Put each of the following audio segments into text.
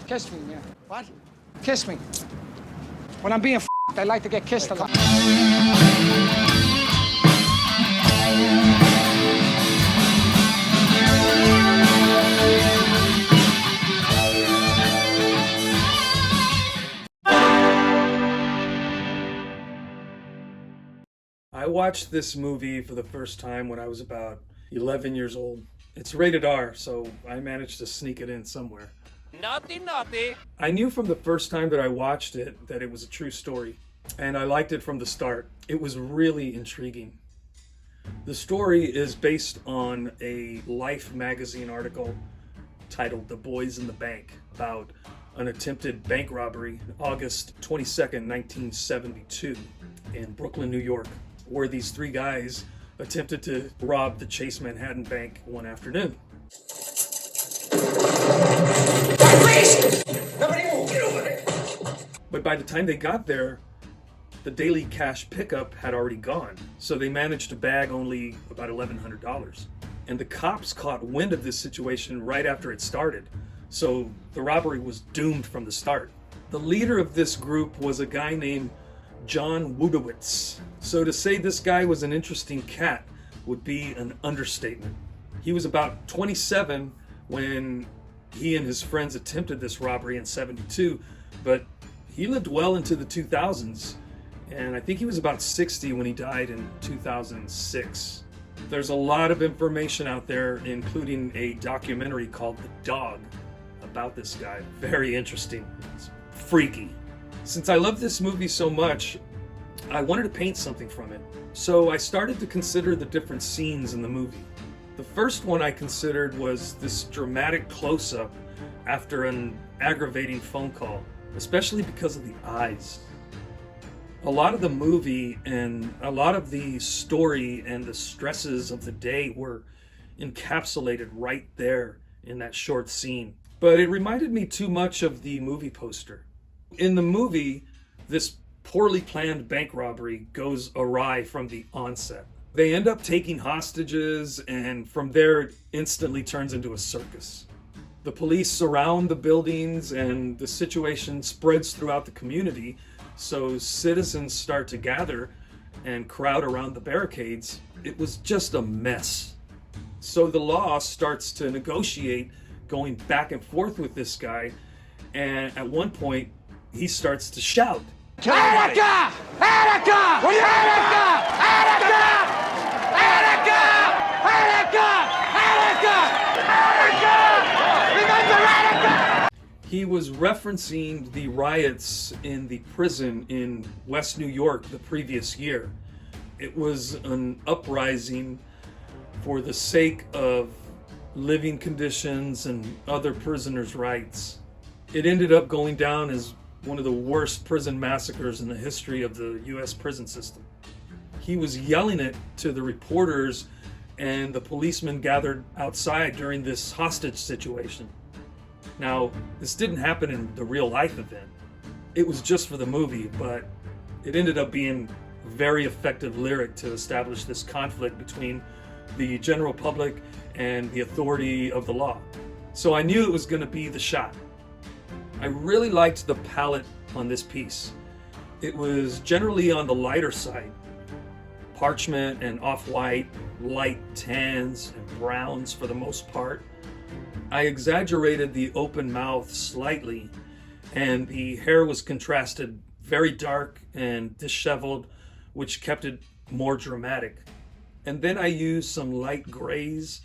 Kiss me, yeah. What? Kiss me. When I'm being I like to get kissed a lot. I watched this movie for the first time when I was about 11 years old. It's rated R, so I managed to sneak it in somewhere. Naughty, naughty. I knew from the first time that I watched it that it was a true story, and I liked it from the start. It was really intriguing. The story is based on a Life magazine article titled The Boys in the Bank about an attempted bank robbery August 22nd, 1972 in Brooklyn, New York, where these three guys attempted to rob the Chase Manhattan Bank one afternoon. Please! Nobody move! Get over there! But by the time they got there, the daily cash pickup had already gone, so they managed to bag only about $1,100. And the cops caught wind of this situation right after it started, so the robbery was doomed from the start. The leader of this group was a guy named John Wudowitz. So to say this guy was an interesting cat would be an understatement. He was about 27 when he and his friends attempted this robbery in 72, but he lived well into the 2000s, and I think he was about 60 when he died in 2006. There's a lot of information out there, including a documentary called The Dog about this guy. Very interesting. It's freaky. Since I love this movie so much, I wanted to paint something from it. So I started to consider the different scenes in the movie. The first one I considered was this dramatic close-up after an aggravating phone call, especially because of the eyes. A lot of the movie and a lot of the story and the stresses of the day were encapsulated right there in that short scene. But it reminded me too much of the movie poster. In the movie, this poorly planned bank robbery goes awry from the onset. They end up taking hostages, and from there it instantly turns into a circus. The police surround the buildings, and the situation spreads throughout the community, so citizens start to gather and crowd around the barricades. It was just a mess. So the law starts to negotiate, going back and forth with this guy, and at one point he starts to shout, Attica! Attica! Will you Attica! Attica! Attica! Attica! Attica! Attica! Remember Attica! He was referencing the riots in the prison in West New York the previous year. It was an uprising for the sake of living conditions and other prisoners' rights. It ended up going down as one of the worst prison massacres in the history of the US prison system. He was yelling it to the reporters, and the policemen gathered outside during this hostage situation. Now, this didn't happen in the real life event. It was just for the movie, but it ended up being a very effective lyric to establish this conflict between the general public and the authority of the law. So I knew it was going to be the shot. I really liked the palette on this piece. It was generally on the lighter side. Parchment and off-white, light tans and browns for the most part. I exaggerated the open mouth slightly, and the hair was contrasted very dark and disheveled, which kept it more dramatic. And then I used some light grays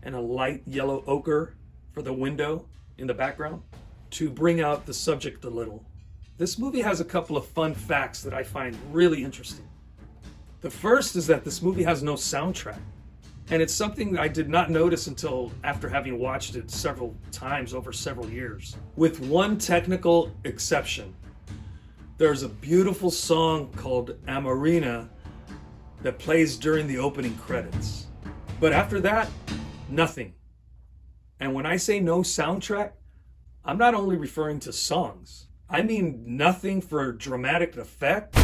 and a light yellow ochre for the window in the background to bring out the subject a little. This movie has a couple of fun facts that I find really interesting. The first is that this movie has no soundtrack, and it's something that I did not notice until after having watched it several times over several years. With one technical exception, there's a beautiful song called Amarina that plays during the opening credits. But after that, nothing. And when I say no soundtrack, I'm not only referring to songs. I mean nothing for dramatic effect,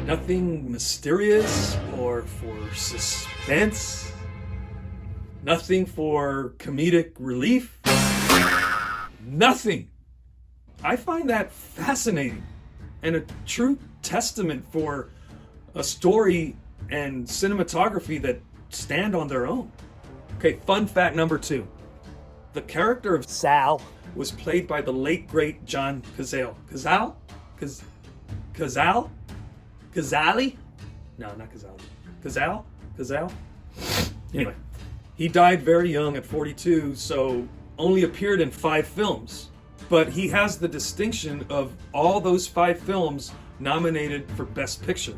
nothing mysterious or for suspense, nothing for comedic relief, nothing. I find that fascinating and a true testament for a story and cinematography that stand on their own. Okay, fun fact number 2. The character of Sal was played by the late great John Cazale. Cazale? No, not Cazale. Cazale? Anyway, he died very young at 42, so only appeared in 5 films. But he has the distinction of all those 5 films nominated for Best Picture,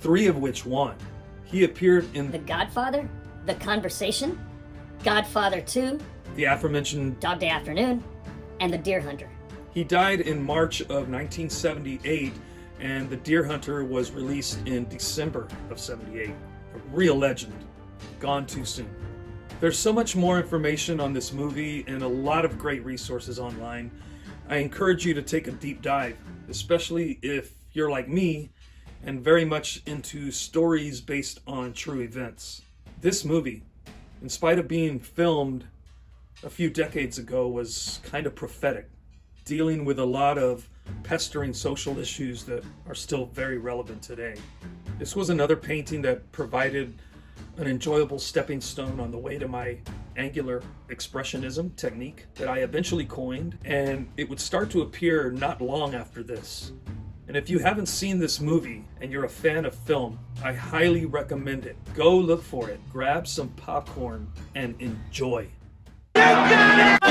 3 of which won. He appeared in The Godfather, The Conversation, Godfather 2, the aforementioned Dog Day Afternoon, and The Deer Hunter. He died in March of 1978, and The Deer Hunter was released in December of 78. A real legend, gone too soon. There's so much more information on this movie and a lot of great resources online. I encourage you to take a deep dive, especially if you're like me and very much into stories based on true events. This movie, in spite of being filmed a few decades ago, was kind of prophetic, dealing with a lot of pestering social issues that are still very relevant today. This was another painting that provided an enjoyable stepping stone on the way to my angular expressionism technique that I eventually coined, and it would start to appear not long after this. And if you haven't seen this movie and you're a fan of film, I highly recommend it. Go look for it, grab some popcorn, and enjoy. You got it!